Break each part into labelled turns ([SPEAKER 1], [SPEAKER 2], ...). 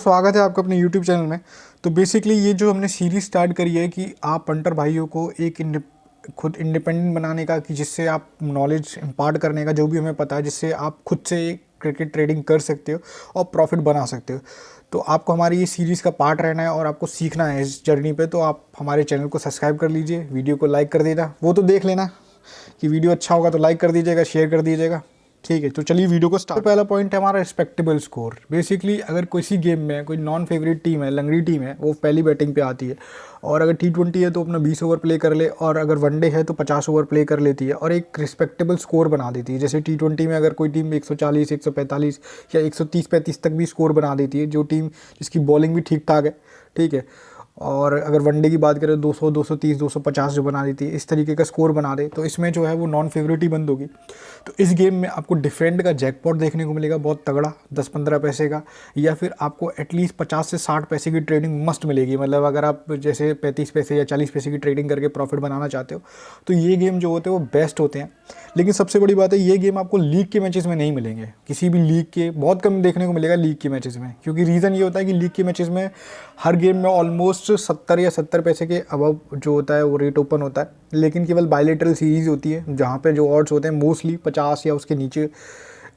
[SPEAKER 1] स्वागत है आपका अपने YouTube चैनल में। तो बेसिकली ये जो हमने सीरीज़ स्टार्ट करी है कि आप पंटर भाइयों को एक खुद इंडिपेंडेंट बनाने का, कि जिससे आप नॉलेज इम्पार्ट करने का, जो भी हमें पता है, जिससे आप खुद से क्रिकेट ट्रेडिंग कर सकते हो और प्रॉफिट बना सकते हो। तो आपको हमारी ये सीरीज़ का पार्ट रहना है और आपको सीखना है इस जर्नी पे। तो आप हमारे चैनल को सब्सक्राइब कर लीजिए, वीडियो को लाइक कर देना, वो तो देख लेना कि वीडियो अच्छा होगा तो लाइक कर दीजिएगा, शेयर कर दीजिएगा। ठीक है, तो चलिए वीडियो को स्टार्ट। पहला पॉइंट है हमारा रिस्पेक्टेबल स्कोर। बेसिकली अगर किसी गेम में कोई नॉन फेवरेट टीम है, लंगड़ी टीम है, वो पहली बैटिंग पे आती है और अगर T20 है तो अपना 20 ओवर प्ले कर ले, और अगर वनडे है तो 50 ओवर प्ले कर लेती है और एक रिस्पेक्टेबल स्कोर बना देती है। जैसे T20 में अगर कोई टीम 140, 145 या 130-35 तक भी स्कोर बना देती है, जो टीम जिसकी बॉलिंग भी ठीक ठाक है, ठीक है। और अगर वनडे की बात करें 200, 230, 250 जो बना देती है, इस तरीके का स्कोर बना दे, तो इसमें जो है वो नॉन फेवरेट ही बंद होगी। तो इस गेम में आपको डिफरेंट का जैकपॉट देखने को मिलेगा, बहुत तगड़ा, 10-15 पैसे का, या फिर आपको एटलीस्ट 50 से 60 पैसे की ट्रेडिंग मस्ट मिलेगी। मतलब अगर आप जैसे 35 पैसे या 40 पैसे की ट्रेडिंग करके प्रॉफिट बनाना चाहते हो तो ये गेम जो होते हैं वो बेस्ट होते हैं। लेकिन सबसे बड़ी बात है, ये गेम आपको लीग के मैचेस में नहीं मिलेंगे, किसी भी लीग के बहुत कम देखने को मिलेगा लीग के मैचेस में। क्योंकि रीज़न ये होता है कि लीग के मैचेस में हर गेम में ऑलमोस्ट 70 या 70 पैसे के अबव जो होता है वो रेट ओपन होता है। लेकिन केवल बायलैटरल सीरीज़ होती है जहाँ पे जो ऑड्स होते हैं मोस्टली 50 या उसके नीचे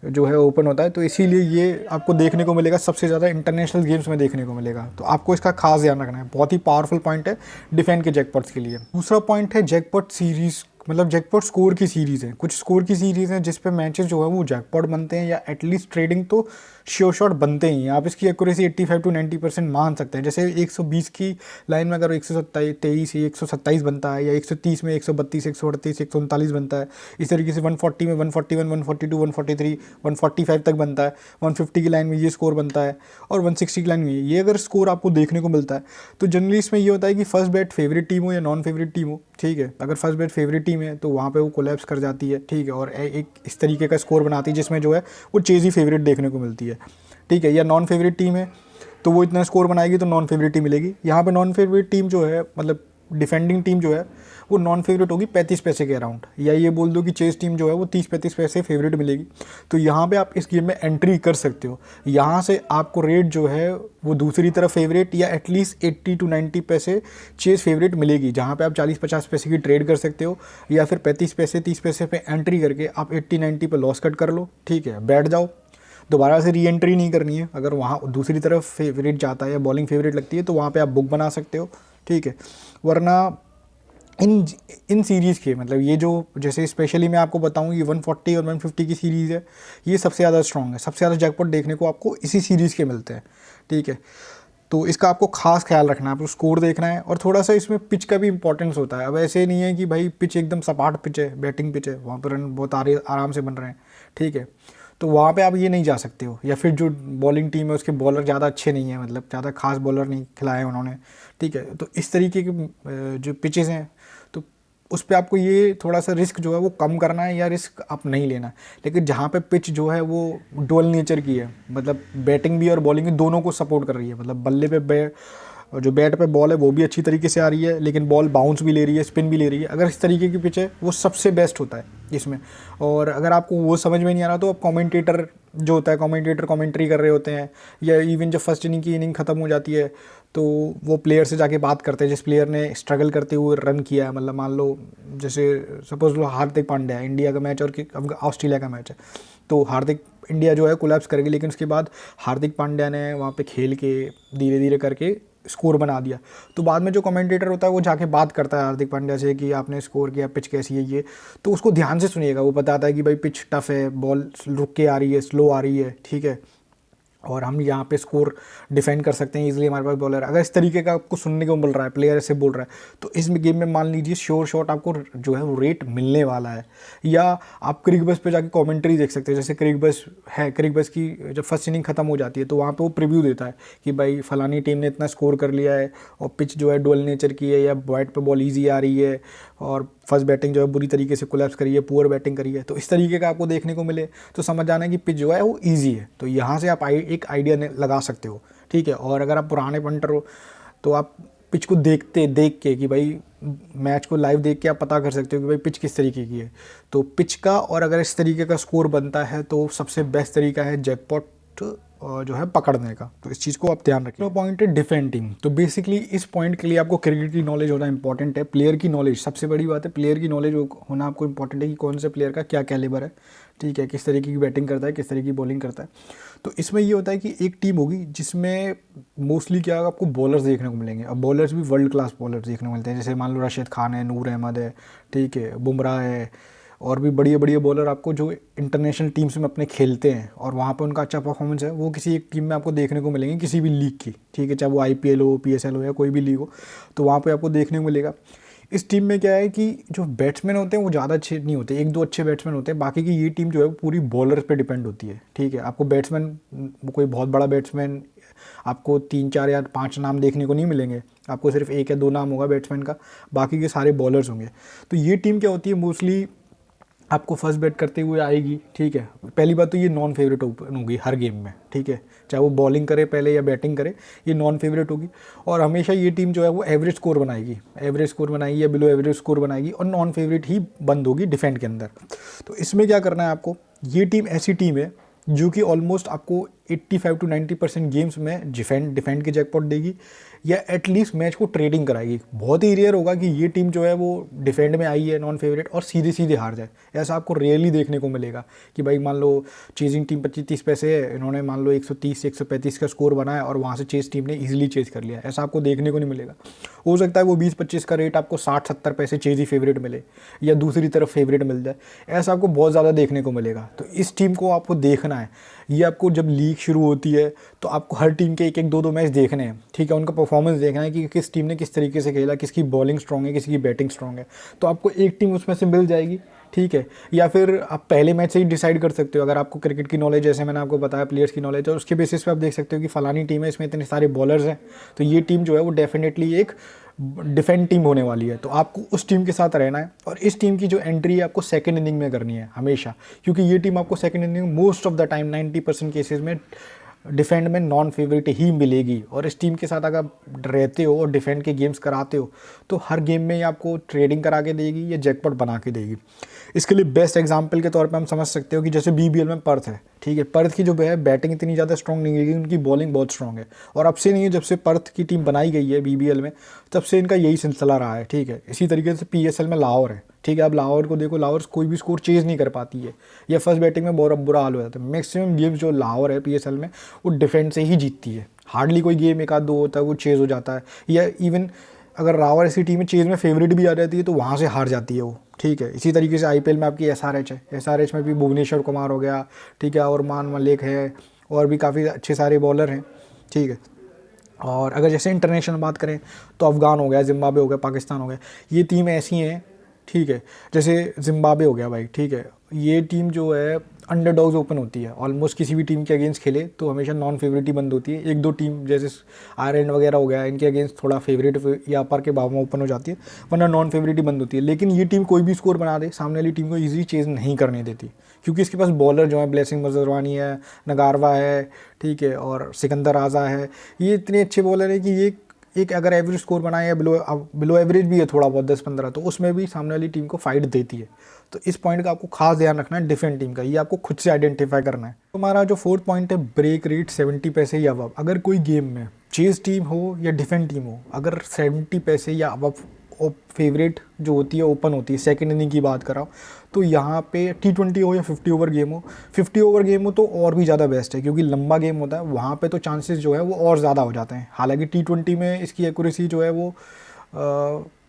[SPEAKER 1] जो है ओपन होता है। तो इसीलिए ये आपको देखने को मिलेगा सबसे ज़्यादा इंटरनेशनल गेम्स में देखने को मिलेगा। तो आपको इसका खास ध्यान रखना है, बहुत ही पावरफुल पॉइंट है डिफेंड के जैकपॉट्स के लिए। दूसरा पॉइंट है जैकपॉट सीरीज़, मतलब जैकपॉट स्कोर की सीरीज़ है। कुछ स्कोर की सीरीज़ है जिस पे मैचेस जो है वो जैकपॉट बनते हैं, या एटलीस्ट ट्रेडिंग तो श्योर शॉट बनते ही हैं। आप इसकी एक्यूरेसी 85 to 90% मान सकते हैं। जैसे 120 की लाइन में अगर 123 या 127 बनता है, या 130 में 132, 138, 139 बनता है, इस तरीके से 140 में 141, 142, 143, 145 तक बनता है, 150 की लाइन में ये स्कोर बनता है, और 160 की लाइन में ये अगर स्कोर आपको देखने को मिलता है तो जनरली इसमें ये होता है कि फर्स्ट बैट फेवरेट टीम हो या नॉन फेवरेट टीम हो, ठीक है। अगर फर्स्ट बैट फेवरेट टीम है तो वहाँ पे वो कोलैप्स कर जाती है, ठीक है, और एक इस तरीके का स्कोर बनाती है जिसमें जो है वो चेज़ी फेवरेट देखने को मिलती है, ठीक है। या नॉन फेवरेट टीम है तो वो इतना स्कोर बनाएगी तो नॉन फेवरेट टीम मिलेगी। यहाँ पे नॉन फेवरेट टीम जो है, मतलब डिफेंडिंग टीम जो है वो नॉन फेवरेट होगी 35 पैसे के अराउंड, या ये बोल दो कि चेस टीम जो है वो 30-35 पैसे फेवरेट मिलेगी। तो यहाँ पे आप इस गेम में एंट्री कर सकते हो। यहाँ से आपको रेट जो है वो दूसरी तरफ फेवरेट या एटलीस्ट 80 to 90 पैसे चेस फेवरेट मिलेगी, जहाँ पे आप 40-50 पैसे की ट्रेड कर सकते हो, या फिर 35 पैसे 30 पैसे पे एंट्री करके आप 80-90 पे लॉस कट कर लो, ठीक है, बैठ जाओ, दोबारा से री एंट्री नहीं करनी है। अगर वहाँ दूसरी तरफ फेवरेट जाता है या बॉलिंग फेवरेट लगती है तो वहाँ पे आप बुक बना सकते हो, ठीक है। वरना इन सीरीज़ के, मतलब ये जो जैसे स्पेशली मैं आपको बताऊँ, ये 140 और 150 की सीरीज़ है, ये सबसे ज़्यादा स्ट्रॉन्ग है। सबसे ज़्यादा जैकपॉट देखने को आपको इसी सीरीज़ के मिलते हैं, ठीक है। तो इसका आपको खास ख्याल रखना है, आपको स्कोर देखना है, और थोड़ा सा इसमें पिच का भी इंपॉर्टेंस होता है। अब ऐसे नहीं है कि भाई पिच एकदम सपाट पिच है, बैटिंग पिच है, वहाँ पर रन बहुत आराम से बन रहे हैं, ठीक है। तो वहाँ पे आप ये नहीं जा सकते हो। या फिर जो बॉलिंग टीम है उसके बॉलर ज़्यादा अच्छे नहीं हैं, मतलब ज़्यादा खास बॉलर नहीं खिलाए उन्होंने, ठीक है। तो इस तरीके के जो पिचेस हैं तो उस पर आपको ये थोड़ा सा रिस्क जो है वो कम करना है, या रिस्क आप नहीं लेना है। लेकिन जहाँ पे पिच जो है वो डुअल नेचर की है, मतलब बैटिंग भी और बॉलिंग भी दोनों को सपोर्ट कर रही है, मतलब बल्ले पे और जो बैट पे बॉल है वो भी अच्छी तरीके से आ रही है, लेकिन बॉल बाउंस भी ले रही है, स्पिन भी ले रही है। अगर इस तरीके की पिच है वो सबसे बेस्ट होता है इसमें। और अगर आपको वो समझ में नहीं आ रहा तो आप कमेंटेटर जो होता है, कमेंटेटर कमेंट्री कर रहे होते हैं, या इवन जब फर्स्ट इनिंग की इनिंग ख़त्म हो जाती है तो वो प्लेयर से जाके बात करते हैं जिस प्लेयर ने स्ट्रगल करते हुए रन किया है। मतलब मान लो जैसे सपोज लो हार्दिक पांड्या है, इंडिया का मैच और ऑस्ट्रेलिया का मैच है, तो हार्दिक इंडिया जो है कोलैप्स करेगी, लेकिन उसके बाद हार्दिक पांड्या ने वहाँ पे खेल के धीरे धीरे करके स्कोर बना दिया। तो बाद में जो कमेंटेटर होता है वो जाके बात करता है हार्दिक पांड्या से कि आपने स्कोर किया, पिच कैसी है ये, तो उसको ध्यान से सुनिएगा। वो बताता है कि भाई पिच टफ है, बॉल रुक के आ रही है, स्लो आ रही है, ठीक है, और हम यहाँ पे स्कोर डिफेंड कर सकते हैं इजीली, हमारे पास बॉलर। अगर इस तरीके का आपको सुनने को मिल रहा है, प्लेयर ऐसे बोल रहा है, तो इस गेम में मान लीजिए श्योर शॉट आपको जो है वो रेट मिलने वाला है। या आप क्रिक बस पे जाके कमेंट्री देख सकते हैं। जैसे क्रिक बस है, क्रिक बस की जब फर्स्ट इनिंग खत्म हो जाती है तो वहाँ पे वो प्रीव्यू देता है कि भाई फलानी टीम ने इतना स्कोर कर लिया है, और पिच जो है डुअल नेचर की है, या बैट पे बॉल ईजी आ रही है, और फर्स्ट बैटिंग जो है बुरी तरीके से कोलैप्स करी है, पुअर बैटिंग करी है। तो इस तरीके का आपको देखने को मिले तो समझ जाना है कि पिच जो है वो ईजी है। तो यहाँ से आप एक आइडिया लगा सकते हो, ठीक है। और अगर आप पुराने पंटर हो तो आप पिच को देख के कि भाई मैच को लाइव देख के आप पता कर सकते हो कि भाई पिच किस तरीके की है। तो पिच का और अगर इस तरीके का स्कोर बनता है तो सबसे बेस्ट तरीका है जैकपॉट जो है पकड़ने का। तो इस चीज़ को आप ध्यान रखिए। तो पॉइंट है डिफेंडिंग। तो बेसिकली इस पॉइंट के लिए आपको क्रिकेट की नॉलेज होना इंपॉर्टेंट है। प्लेयर की नॉलेज सबसे बड़ी बात है, प्लेयर की नॉलेज होना आपको इंपॉर्टेंट है कि कौन से प्लेयर का क्या कैलिबर है, ठीक है, किस तरीके की बैटिंग करता है, किस तरीके की बॉलिंग करता है। तो इसमें ये होता है कि एक टीम होगी जिसमें मोस्टली क्या आपको बॉलर्स देखने को मिलेंगे। अब बॉलर्स भी वर्ल्ड क्लास बॉलर्स देखने को मिलते हैं, जैसे मान लो राशिद खान है, नूर अहमद है, ठीक है, बुमराह है, और भी बढ़िया बढ़िया बॉलर आपको जो इंटरनेशनल टीम्स में अपने खेलते हैं और वहाँ पे उनका अच्छा परफॉर्मेंस है, वो किसी एक टीम में आपको देखने को मिलेंगे, किसी भी लीग की, ठीक है, चाहे वो IPL हो, PSL हो या कोई भी लीग हो, तो वहाँ पे आपको देखने को मिलेगा। इस टीम में क्या है कि जो बैट्समैन होते हैं वो ज़्यादा अच्छे नहीं होते, एक दो अच्छे बैट्समैन होते हैं, बाकी की ये टीम जो है वो पूरी बॉलर पे डिपेंड होती है, ठीक है। आपको बैट्समैन, कोई बहुत बड़ा बैट्समैन आपको 3 4 या 5 नाम देखने को नहीं मिलेंगे, आपको सिर्फ 1 या 2 नाम होगा बैट्समैन का, बाकी के सारे बॉलर्स होंगे। तो ये टीम क्या होती है, मोस्टली आपको फर्स्ट बैट करते हुए आएगी, ठीक है। पहली बात तो ये नॉन फेवरेट ओपन होगी हर गेम में, ठीक है, चाहे वो बॉलिंग करे पहले या बैटिंग करे, ये नॉन फेवरेट होगी। और हमेशा ये टीम जो है वो एवरेज स्कोर बनाएगी या बिलो एवरेज स्कोर बनाएगी, और नॉन फेवरेट ही बंद होगी डिफेंड के अंदर। तो इसमें क्या करना है आपको, ये टीम ऐसी टीम है जो कि ऑलमोस्ट आपको 85 to 90% गेम्स में डिफेंड के जैकपॉट देगी, या एटलीस्ट मैच को ट्रेडिंग कराएगी। बहुत ही रेयर होगा कि ये टीम जो है वो डिफेंड में आई है नॉन फेवरेट और सीधे सीधे हार जाए। ऐसा आपको रेयरली देखने को मिलेगा कि भाई मान लो चेजिंग टीम 25-30 पैसे है, इन्होंने मान लो 130 135 का स्कोर बनाया और वहाँ से चेस टीम ने ईजिली चेज कर लिया, ऐसा आपको देखने को नहीं मिलेगा। हो सकता है वो 20-25 का रेट आपको 60-70 पैसे चेजी फेवरेट मिले, या दूसरी तरफ फेवरेट मिल जाए, ऐसा आपको बहुत ज़्यादा देखने को मिलेगा। तो इस टीम को आपको देखना है। ये आपको जब लीग शुरू होती है तो आपको हर टीम के 1-1 2-2 मैच देखने हैं, ठीक है, उनका परफॉर्मेंस देखना है कि किस टीम ने किस तरीके से खेला, किसकी बॉलिंग स्ट्रॉन्ग है, किसी की बैटिंग स्ट्रॉन्ग है। तो आपको एक टीम उसमें से मिल जाएगी, ठीक है। या फिर आप पहले मैच से ही डिसाइड कर सकते हो, अगर आपको क्रिकेट की नॉलेज, जैसे मैंने आपको बताया प्लेयर्स की नॉलेज है, उसके बेसिस पे आप देख सकते हो कि फलानी टीम है, इसमें इतने सारे बॉलर्स हैं, तो ये टीम जो है वो डेफिनेटली एक डिफेंड टीम होने वाली है। तो आपको उस टीम के साथ रहना है, और इस टीम की जो एंट्री है आपको सेकंड इनिंग में करनी है हमेशा, क्योंकि ये टीम आपको second inning most of the time 90% cases में डिफेंड में नॉन फेवरेट ही मिलेगी। और इस टीम के साथ अगर रहते हो और डिफेंड के गेम्स कराते हो तो हर गेम में ये आपको ट्रेडिंग करा के देगी या जैकपॉट बना के देगी। इसके लिए बेस्ट एग्जांपल के तौर पे हम समझ सकते हो कि जैसे BBL में पर्थ है, ठीक है, पर्थ की जो है बैटिंग इतनी ज़्यादा स्ट्रॉन्ग नहीं है, उनकी बॉलिंग बहुत स्ट्रॉन्ग है, और अब से नहीं है, जब से पर्थ की टीम बनाई गई है BBL में तब से इनका यही सिलसिला रहा है, ठीक है। इसी तरीके से PSL में लाहौर है, ठीक है। अब लाहौर को देखो, लाहौर कोई भी स्कोर चेज नहीं कर पाती है, या फर्स्ट बैटिंग में बहुत बुरा हाल हो जाता है। मैक्सिमम गेम्स जो लाहौर है PSL में वो डिफेंड से ही जीतती है, हार्डली कोई गेम 1-2 होता है वो चेज हो जाता है, या इवन अगर लाहौर ऐसी टीम में चेज में फेवरेट भी आ जाती है तो वहाँ से हार जाती है वो, ठीक है। इसी तरीके से IPL में आपकी SRH है, SRH में भी भुवनेश्वर कुमार हो गया, ठीक है, और मान मलिक है, और भी काफ़ी अच्छे सारे बॉलर हैं, ठीक है। और अगर जैसे इंटरनेशनल बात करें तो अफ़गान हो गया, जिम्बाब्वे हो गया, पाकिस्तान हो गया, ये टीम ऐसी हैं, ठीक है। जैसे जिम्बाब्वे हो गया भाई, ठीक है, ये टीम जो है अंडरडॉग्स ओपन होती है, ऑलमोस्ट किसी भी टीम के अगेंस्ट खेले तो हमेशा नॉन फेवरेट ही बंद होती है। 1-2 टीम जैसे आयरलैंड वगैरह हो गया, इनके अगेंस्ट थोड़ा फेवरेट या अपर के भाव में ओपन हो जाती है, वरना नॉन फेवरेट ही बंद होती है। लेकिन ये टीम कोई भी स्कोर बना दे, सामने वाली टीम को ईजी चेज नहीं करने देती, क्योंकि इसके पास बॉलर जो है ब्लेसिंग मजरवानी है, नगारवा है, ठीक है, और सिकंदर आज़ा है, ये इतने अच्छे बॉलर है कि ये एक अगर एवरेज स्कोर बनाए या बिलो एवरेज भी है थोड़ा बहुत 10-15, तो उसमें भी सामने वाली टीम को फाइट देती है। तो इस पॉइंट का आपको खास ध्यान रखना है, डिफेंड टीम का, ये आपको खुद से आइडेंटिफाई करना है। तो हमारा जो 4th पॉइंट है, ब्रेक रेट 70 पैसे या अबव। अगर कोई गेम में चेज टीम हो या डिफेंड टीम हो, अगर 70 पैसे या अबव फेवरेट जो होती है ओपन होती है, सेकंड इनिंग की बात कर रहा हूँ, तो यहाँ पे T20 हो या 50 ओवर गेम हो, 50 ओवर गेम हो तो और भी ज़्यादा बेस्ट है, क्योंकि लंबा गेम होता है, वहाँ पे तो चांसेस जो है वो और ज़्यादा हो जाते हैं। हालांकि T20 में इसकी एक्यूरेसी जो है वो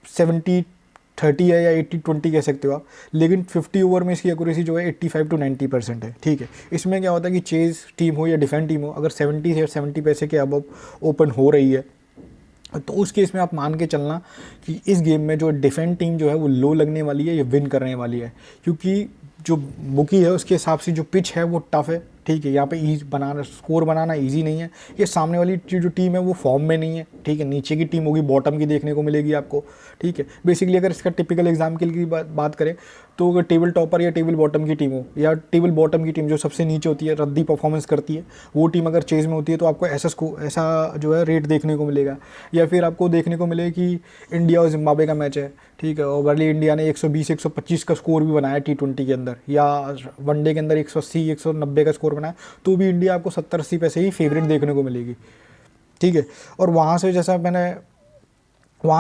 [SPEAKER 1] 70-30 है या 80-20 कह सकते हो आप, लेकिन 50 ओवर में इसकी एक्यूरेसी जो है 85 to 90% है, ठीक है। इसमें क्या होता है कि चेज टीम हो या डिफेंड टीम हो, अगर 70 से 70 पैसे के अब ओपन हो रही है तो उस केस में आप मान के चलना कि इस गेम में जो डिफेंड टीम जो है वो लो लगने वाली है या विन करने वाली है, क्योंकि जो बुकी है उसके हिसाब से जो पिच है वो टफ है, ठीक है। यहाँ पे स्कोर बनाना इजी नहीं है। ये सामने वाली जो टीम है वो फॉर्म में नहीं है, ठीक है, नीचे की टीम होगी, बॉटम की देखने को मिलेगी आपको, ठीक है। बेसिकली अगर इसका टिपिकल एग्जाम्पल की बात करें तो अगर टेबल टॉपर या टेबल बॉटम की टीम हो, या टेबल बॉटम की टीम जो सबसे नीचे होती है, रद्दी परफॉर्मेंस करती है, वो टीम अगर चेज में होती है तो आपको ऐसा जो है रेट देखने को मिलेगा। या फिर आपको देखने को मिले कि इंडिया और जिम्बाब्वे का मैच है, ठीक है, और भले इंडिया ने 120-125 का स्कोर भी बनाया T20 के अंदर, या वनडे के अंदर 180-190 का स्कोर बनाया, तो भी इंडिया आपको 70-80 पैसे ही फेवरेट देखने को मिलेगी, ठीक है। और वहाँ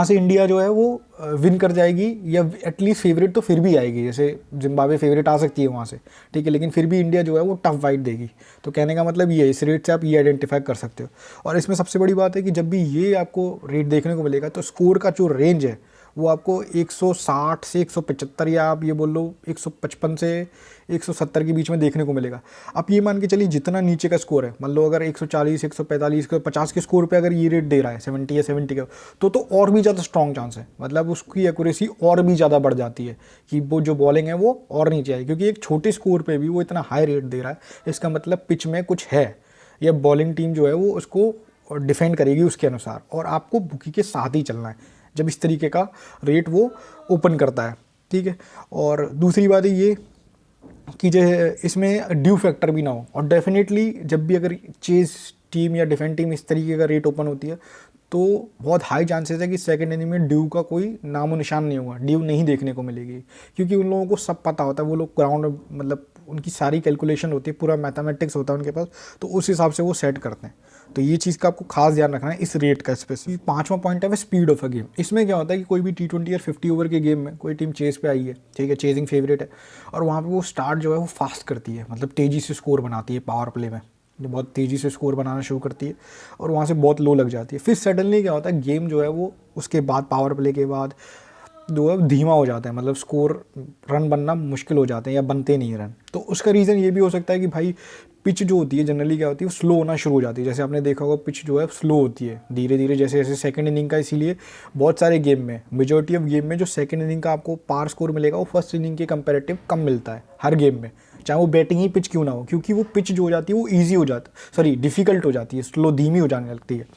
[SPEAKER 1] से इंडिया जो है वो विन कर जाएगी, या एटलीस्ट फेवरेट तो फिर भी आएगी, जैसे जिम्बाब्वे फेवरेट आ सकती है वहाँ से, ठीक है, लेकिन फिर भी इंडिया जो है वो टफ फाइट देगी। तो कहने का मतलब ये है, इस रेट से आप ये आइडेंटिफाई कर सकते हो। और इसमें सबसे बड़ी बात है कि जब भी ये आपको रेट देखने को मिलेगा तो स्कोर का जो रेंज है वो आपको 160 से 175, या आप ये बोल लो 155 से 170 के बीच में देखने को मिलेगा। आप ये मान के चलिए जितना नीचे का स्कोर है, मान लो अगर 140, 145, 150 के स्कोर पे अगर ये रेट दे रहा है 70 या 70 का, तो और भी ज़्यादा स्ट्रॉन्ग चांस है, मतलब उसकी एक्यूरेसी और भी ज़्यादा बढ़ जाती है कि वो जो बॉलिंग है वो और नीचे आए, क्योंकि एक छोटे स्कोर पर भी वो इतना हाई रेट दे रहा है, इसका मतलब पिच में कुछ है, या बॉलिंग टीम जो है वो उसको डिफेंड करेगी उसके अनुसार, और आपको बुकी के साथ ही चलना है जब इस तरीके का रेट वो ओपन करता है, ठीक है। और दूसरी बात है ये कि जो है इसमें ड्यू फैक्टर भी ना हो, और डेफिनेटली जब भी अगर चेज टीम या डिफेंड टीम इस तरीके का रेट ओपन होती है तो बहुत हाई चांसेस है कि सेकंड इनिंग में ड्यू का कोई नामो निशान नहीं होगा, ड्यू नहीं देखने को मिलेगी, क्योंकि उन लोगों को सब पता होता है, वो लोग ग्राउंड मतलब उनकी सारी कैलकुलेशन होती है, पूरा मैथमेटिक्स होता है उनके पास, तो उस हिसाब से वो सेट करते हैं। तो ये चीज़ का आपको खास ध्यान रखना है इस रेट का स्पेसिफिक। पांचवा पॉइंट है वह स्पीड ऑफ अ गेम। इसमें क्या होता है कि कोई भी T20 या 50 ओवर के गेम में कोई टीम चेस पे आई है, ठीक है, चेजिंग फेवरेट है, और वहाँ पे वो स्टार्ट जो है वो फास्ट करती है, मतलब तेज़ी से स्कोर बनाती है, पावर प्ले में बहुत तेज़ी से स्कोर बनाना शुरू करती है, और वहाँ से बहुत लो लग जाती है। फिर सडनली क्या होता है, गेम जो है वो उसके बाद पावर प्ले के बाद जो है धीमा हो जाता है, मतलब स्कोर रन बनना मुश्किल हो जाते हैं या बनते नहीं रन। तो उसका रीज़न ये भी हो सकता है कि भाई पिच जो होती है जनरली क्या होती है, वो स्लो होना शुरू हो जाती है। जैसे आपने देखा होगा पिच जो है स्लो होती है धीरे धीरे, जैसे जैसे सेकंड इनिंग का, इसीलिए बहुत सारे गेम में, मेजॉरिटी ऑफ गेम में जो सेकंड इनिंग का आपको पार स्कोर मिलेगा वो फर्स्ट इनिंग के कंपेरेटिव कम मिलता है हर गेम में, चाहे वो बैटिंग ही पिच क्यों ना हो, क्योंकि वो पिच जो हो जाती है वो ईजी हो जाता है, सॉरी डिफ़िकल्ट हो जाती है, स्लो धीमी हो जाने लगती है।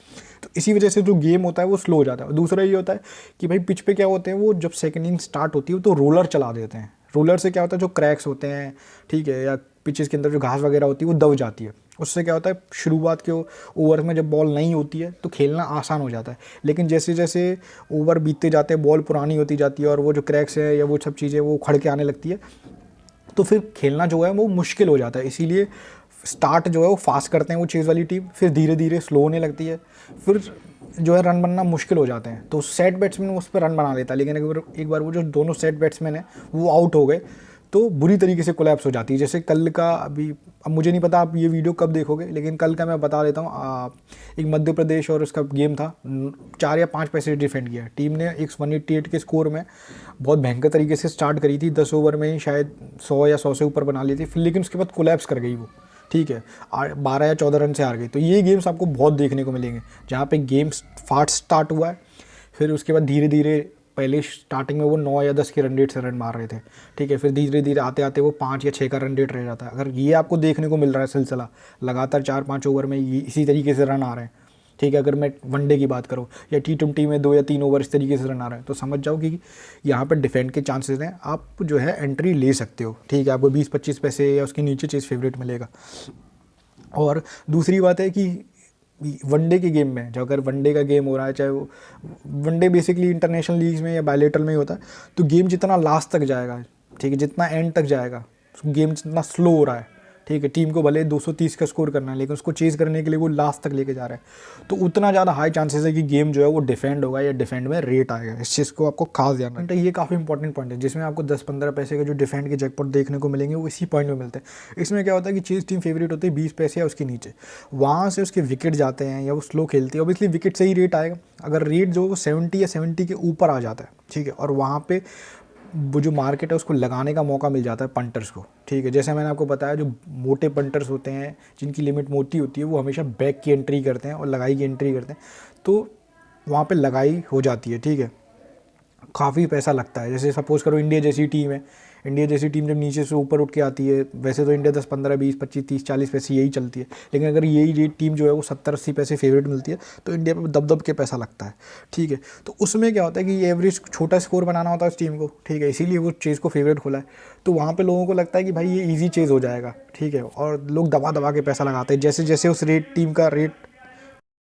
[SPEAKER 1] तो इसी वजह से जो गेम होता है वो स्लो हो जाता है। दूसरा ये होता है कि भाई पिच पे क्या होते हैं, वो जब सेकंड इनिंग स्टार्ट होती है तो रोलर चला देते हैं। रोलर से क्या होता है, जो क्रैक्स होते हैं, ठीक है, या पिचेस के अंदर जो घास वगैरह होती है वो दब जाती है। उससे क्या होता है, शुरुआत के ओवर में जब बॉल नहीं होती है तो खेलना आसान हो जाता है, लेकिन जैसे जैसे ओवर बीतते जाते हैं, बॉल पुरानी होती जाती है और वो जो क्रैक्स है या वो सब चीज़ें वो उखड़ के आने लगती है, तो फिर खेलना जो है वो मुश्किल हो जाता है। इसीलिए स्टार्ट जो है वो फास्ट करते हैं वो चेज़ वाली टीम, फिर धीरे धीरे स्लो होने लगती है, फिर जो है रन बनना मुश्किल हो जाते हैं। तो सेट बैट्समैन उस पर रन बना लेता है, लेकिन अगर एक बार वो जो दोनों सेट बैट्समैन हैं वो आउट हो गए तो बुरी तरीके से कोलैप्स हो जाती है। जैसे कल का, अभी अब मुझे नहीं पता आप ये वीडियो कब देखोगे, लेकिन कल का मैं बता देता हूँ। एक मध्य प्रदेश और उसका गेम था, 4 या 5 पैसे डिफेंड किया टीम ने, 188 के स्कोर में बहुत भयंकर तरीके से स्टार्ट करी थी, 10 ओवर में ही शायद 100 या 100 से ऊपर बना ली थी, फिर लेकिन उसके बाद कोलैप्स कर गई वो, ठीक है, 12 या 14 रन से हार गई। तो ये गेम्स आपको बहुत देखने को मिलेंगे जहाँ पे गेम फास्ट स्टार्ट हुआ है, फिर उसके बाद धीरे धीरे, पहले स्टार्टिंग में वो 9 या 10 के रन रेट से रन मार रहे थे, ठीक है, फिर धीरे धीरे आते आते वो 5 या 6 का रन रेट रह जाता है। अगर ये आपको देखने को मिल रहा है सिलसिला लगातार 4-5 ओवर में ये इसी तरीके से रन आ रहे हैं, ठीक है, अगर मैं वनडे की बात करूँ या T20 में 2 या 3 ओवर इस तरीके से रन आ रहे हैं, तो समझ जाओ कि यहाँ पर डिफेंड के चांसेस हैं, आप जो है एंट्री ले सकते हो, ठीक है, आपको 20-25 पैसे या उसके नीचे चीज़ फेवरेट मिलेगा। और दूसरी बात है कि वनडे के गेम में, जो अगर वनडे का गेम हो रहा है, चाहे वो वनडे बेसिकली इंटरनेशनल लीग्स में या बायलैटरल में ही होता है, तो गेम जितना लास्ट तक जाएगा, ठीक है, जितना एंड तक जाएगा, गेम जितना स्लो हो रहा है, ठीक है, टीम को भले 230 का स्कोर करना है लेकिन उसको चेज़ करने के लिए वो लास्ट तक लेके जा रहा है, तो उतना ज़्यादा हाई चांसेस है कि गेम जो है वो डिफेंड होगा या डिफेंड में रेट आएगा। इस चीज़ को आपको खास ध्यान रखना है। ये काफ़ी इंपॉर्टेंट पॉइंट है जिसमें आपको 10-15 पैसे के जो डिफेंड के जैकपॉट देखने को मिलेंगे वो इसी पॉइंट में मिलते हैं। इसमें क्या होता है कि चेज़ टीम फेवरेट होती है 20 पैसे या उसके नीचे, वहाँ से उसके विकेट जाते हैं या वो स्लो खेलती है, ऑब्वियसली विकेट से ही रेट आएगा। अगर रेट जो 70 या 70 के ऊपर आ जाता है, ठीक है, और वहाँ पे वो जो मार्केट है उसको लगाने का मौका मिल जाता है पंटर्स को, ठीक है। जैसे मैंने आपको बताया, जो मोटे पंटर्स होते हैं जिनकी लिमिट मोटी होती है वो हमेशा बैक की एंट्री करते हैं और लगाई की एंट्री करते हैं, तो वहाँ पे लगाई हो जाती है, ठीक है, काफ़ी पैसा लगता है। जैसे सपोज़ करो इंडिया जैसी टीम है, इंडिया जैसी टीम जब नीचे से ऊपर उठ के आती है, वैसे तो इंडिया 10 15 20 25 30 40 पैसे यही चलती है, लेकिन अगर यही टीम जो है वो 70 80 पैसे फेवरेट मिलती है तो इंडिया पे दब दब के पैसा लगता है, ठीक है। तो उसमें क्या होता है कि ये एवरेज छोटा स्कोर बनाना होता है उस टीम को, ठीक है, इसीलिए वो चेज़ को फेवरेट खोला है। तो वहाँ पे लोगों को लगता है कि भाई ये इजी चेज़ हो जाएगा, ठीक है, और लोग दबा दबा के पैसा लगाते हैं। जैसे जैसे उस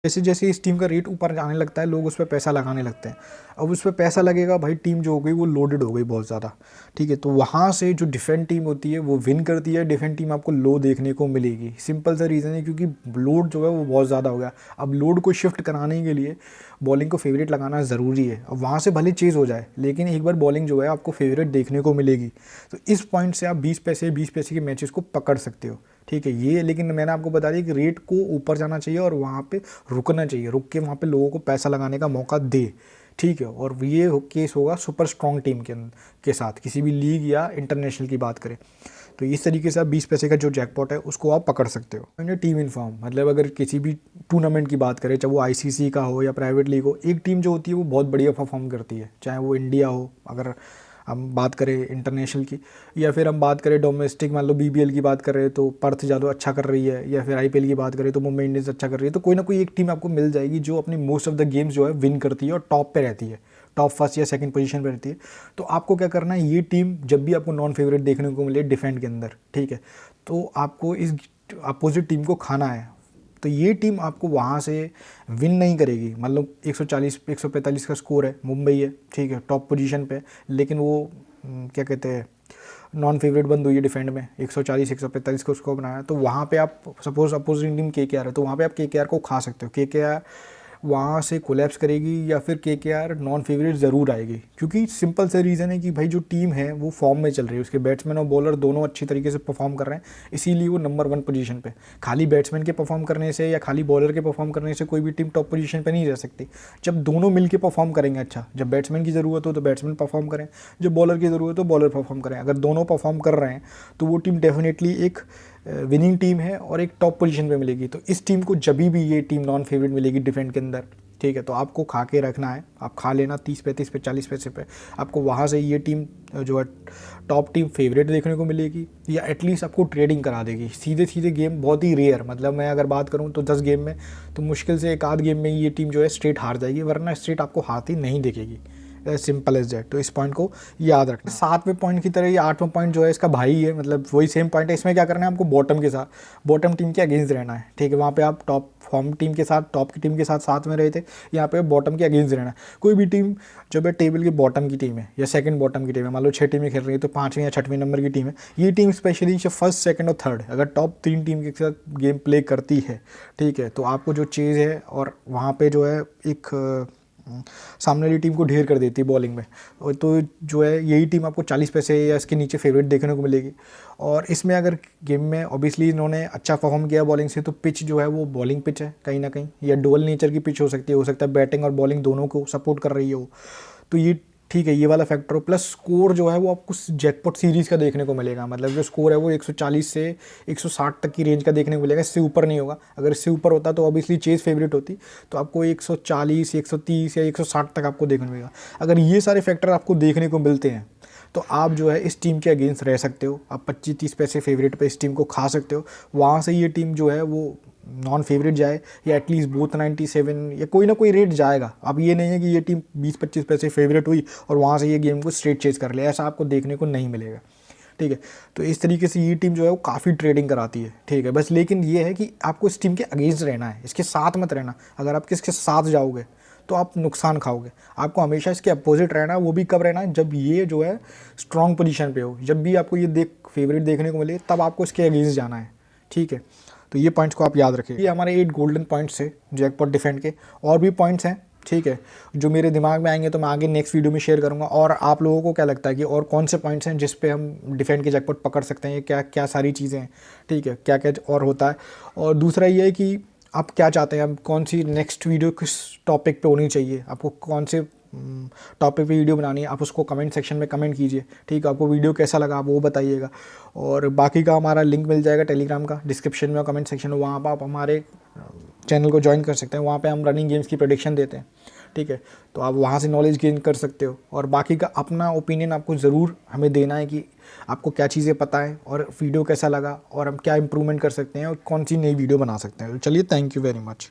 [SPEAKER 1] जैसे जैसे इस टीम का रेट ऊपर जाने लगता है, लोग उस पर पैसा लगाने लगते हैं। अब उस पर पैसा लगेगा, भाई टीम जो हो गई वो लोडेड हो गई बहुत ज़्यादा, ठीक है। तो वहाँ से जो डिफेंड टीम होती है वो विन करती है, डिफेंड टीम आपको लो देखने को मिलेगी। सिंपल सा रीज़न है, क्योंकि लोड जो है वो बहुत ज़्यादा हो गया। अब लोड को शिफ्ट कराने के लिए बॉलिंग को फेवरेट लगाना ज़रूरी है। अब वहाँ से भले चेज़ हो जाए, लेकिन एक बार बॉलिंग जो है आपको फेवरेट देखने को मिलेगी। तो इस पॉइंट से आप 20 पैसे के मैचेस को पकड़ सकते हो, ठीक है। ये लेकिन मैंने आपको बता दिया कि रेट को ऊपर जाना चाहिए और वहाँ पे रुकना चाहिए, रुक के वहाँ पे लोगों को पैसा लगाने का मौका दे, ठीक है। और ये केस होगा सुपर स्ट्रॉन्ग टीम के साथ, किसी भी लीग या इंटरनेशनल की बात करें तो इस तरीके से आप 20 पैसे का जो जैकपॉट है उसको आप पकड़ सकते हो। टीम इन्फॉर्म मतलब अगर किसी भी टूर्नामेंट की बात करें, चाहे वो आईसीसी का हो या प्राइवेट लीग हो, एक टीम जो होती है वो बहुत बढ़िया परफॉर्म करती है, चाहे वो इंडिया हो, अगर हम बात करें इंटरनेशनल की, या फिर हम बात करें डोमेस्टिक, मान लो बीबीएल की बात कर रहे हैं तो पर्थ ज़्यादा अच्छा कर रही है, या फिर आईपीएल की बात करें तो मुंबई इंडियंस अच्छा कर रही है। तो कोई ना कोई एक टीम आपको मिल जाएगी जो अपनी मोस्ट ऑफ द गेम्स जो है विन करती है और टॉप पे रहती है, टॉप फर्स्ट या सेकंड पोजीशन पे रहती है। तो आपको क्या करना है, ये टीम जब भी आपको नॉन फेवरेट देखने को मिले डिफेंड के अंदर, ठीक है, तो आपको इस अपोजिट टीम को खाना है। तो ये टीम आपको वहाँ से विन नहीं करेगी। मतलब 140 145 का स्कोर है, मुंबई है, ठीक है, टॉप पोजीशन पे, लेकिन वो क्या कहते हैं नॉन फेवरेट बंद हुई है डिफेंड में, 140 145 का स्कोर बनाया। तो वहाँ पे आप सपोज अपोजिंग टीम केकेआर है, तो वहाँ पे आप केकेआर को खा सकते हो। केकेआर वहाँ से कोलैप्स करेगी या फिर केकेआर नॉन फेवरेट ज़रूर आएगी, क्योंकि सिंपल से रीज़न है कि भाई जो टीम है वो फॉर्म में चल रही है, उसके बैट्समैन और बॉलर दोनों अच्छी तरीके से परफॉर्म कर रहे हैं, इसीलिए वो नंबर 1 पोजीशन पे। खाली बैट्समैन के परफॉर्म करने से या खाली बॉलर के परफॉर्म करने से कोई भी टीम टॉप पोजीशन पे नहीं रह सकती। जब दोनों मिल के परफॉर्म करेंगे, अच्छा, जब बैट्समैन की ज़रूरत हो तो बैट्समैन परफॉर्म करें, जब बॉलर की ज़रूरत हो बॉलर परफॉर्म करें। अगर दोनों परफॉर्म कर रहे हैं तो वो टीम डेफिनेटली एक विनिंग टीम है और एक टॉप पोजीशन पे मिलेगी। तो इस टीम को जब भी ये टीम नॉन फेवरेट मिलेगी डिफेंड के अंदर, ठीक है, तो आपको खा के रखना है, आप खा लेना 30 35 पे 40 पैसे पे, आपको वहाँ से ये टीम जो है टॉप टीम फेवरेट देखने को मिलेगी, या एटलीस्ट आपको ट्रेडिंग करा देगी। सीधे सीधे गेम बहुत ही रेयर, मतलब मैं अगर बात करूँ तो 10 गेम में तो मुश्किल से एक आध गेम में ये टीम जो है स्ट्रेट हार जाएगी, वरना स्ट्रेट आपको हारती नहीं दिखेगी। Simple as that. तो इस पॉइंट को याद रखना। 7वें पॉइंट की तरह ये 8वां पॉइंट जो है इसका भाई है, मतलब वही सेम पॉइंट है। इसमें क्या करना है आपको, बॉटम के साथ, बॉटम टीम के अगेंस्ट रहना है, ठीक है। वहाँ पे आप टॉप फॉर्म टीम के साथ, टॉप की टीम के साथ में रहे थे, यहाँ पे बॉटम के अगेंस्ट रहना है। कोई भी टीम जब है टेबल की बॉटम की टीम है या सेकंड बॉटम की टीम है, मान लो 6 टीमें खेल रही है तो 5वें या 6वें नंबर की टीम है, ये टीम स्पेशली जो फर्स्ट सेकंड और थर्ड अगर टॉप 3 टीम के साथ गेम प्ले करती है, ठीक है, तो आपको जो चेज़ है और वहाँ पे जो है एक सामने वाली टीम को ढेर कर देती है बॉलिंग में, तो जो है यही टीम आपको 40 पैसे या इसके नीचे फेवरेट देखने को मिलेगी। और इसमें अगर गेम में ऑब्वियसली इन्होंने अच्छा परफॉर्म किया बॉलिंग से, तो पिच जो है वो बॉलिंग पिच है कहीं ना कहीं, या डुअल नेचर की पिच हो सकता है बैटिंग और बॉलिंग दोनों को सपोर्ट कर रही हो, तो ये ठीक है, ये वाला फैक्टर हो। प्लस स्कोर जो है वो आपको जैकपॉट सीरीज़ का देखने को मिलेगा, मतलब जो स्कोर है वो 140 से 160 तक की रेंज का देखने को मिलेगा, इससे ऊपर नहीं होगा। अगर इससे ऊपर होता तो ऑब्वियसली चेज़ फेवरेट होती, तो आपको 140 130 या 160 तक आपको देखने को मिलेगा। अगर ये सारे फैक्टर आपको देखने को मिलते हैं तो आप जो है इस टीम के अगेंस्ट रह सकते हो, आप 25-30 पैसे फेवरेट पे इस टीम को खा सकते हो। वहाँ से ये टीम जो है वो नॉन फेवरेट जाए या एटलीस्ट बोथ 97 या कोई ना कोई रेट जाएगा। अब ये नहीं है कि ये टीम 20-25 पैसे फेवरेट हुई और वहाँ से ये गेम को स्ट्रेट चेज कर ले, ऐसा आपको देखने को नहीं मिलेगा, ठीक है। तो इस तरीके से ये टीम जो है वो काफ़ी ट्रेडिंग कराती है, ठीक है। बस लेकिन ये है कि आपको इस टीम के अगेंस्ट रहना है, इसके साथ मत रहना। अगर आप किसके साथ जाओगे तो आप नुकसान खाओगे। आपको हमेशा इसके अपोजिट रहना है। वो भी कब रहना है, जब ये जो है स्ट्रॉन्ग पोजीशन पे हो, जब भी आपको ये फेवरेट देखने को मिले तब आपको इसके अगेंस्ट जाना है, ठीक है। तो ये पॉइंट्स को आप याद रखें। ये हमारे 8 गोल्डन पॉइंट्स है जैकपॉट डिफेंड के। और भी पॉइंट्स हैं, ठीक है, जो मेरे दिमाग में आएंगे तो मैं आगे नेक्स्ट वीडियो में शेयर करूंगा। और आप लोगों को क्या लगता है कि और कौन से पॉइंट्स हैं जिस पे हम डिफेंड के जैकपॉट पकड़ सकते हैं, क्या क्या सारी चीज़ें हैं, ठीक है, क्या क्या और होता है। और दूसरा ये है कि आप क्या चाहते हैं, आप कौन सी नेक्स्ट वीडियो किस टॉपिक पे होनी चाहिए, आपको कौन से टॉपिक पे वीडियो बनानी है, आप उसको कमेंट सेक्शन में कमेंट कीजिए, ठीक है। आपको वीडियो कैसा लगा आप वो बताइएगा। और बाकी का हमारा लिंक मिल जाएगा टेलीग्राम का डिस्क्रिप्शन में और कमेंट सेक्शन में, वहाँ पर आप हमारे चैनल को ज्वाइन कर सकते हैं। वहाँ पे हम रनिंग गेम्स की प्रेडिक्शन देते हैं, ठीक है, तो आप वहाँ से नॉलेज गेन कर सकते हो। और बाकी का अपना ओपिनियन आपको ज़रूर हमें देना है कि आपको क्या चीज़ें पता है और वीडियो कैसा लगा और हम क्या इंप्रूवमेंट कर सकते हैं और कौन सी नई वीडियो बना सकते हैं। तो चलिए, थैंक यू वेरी मच।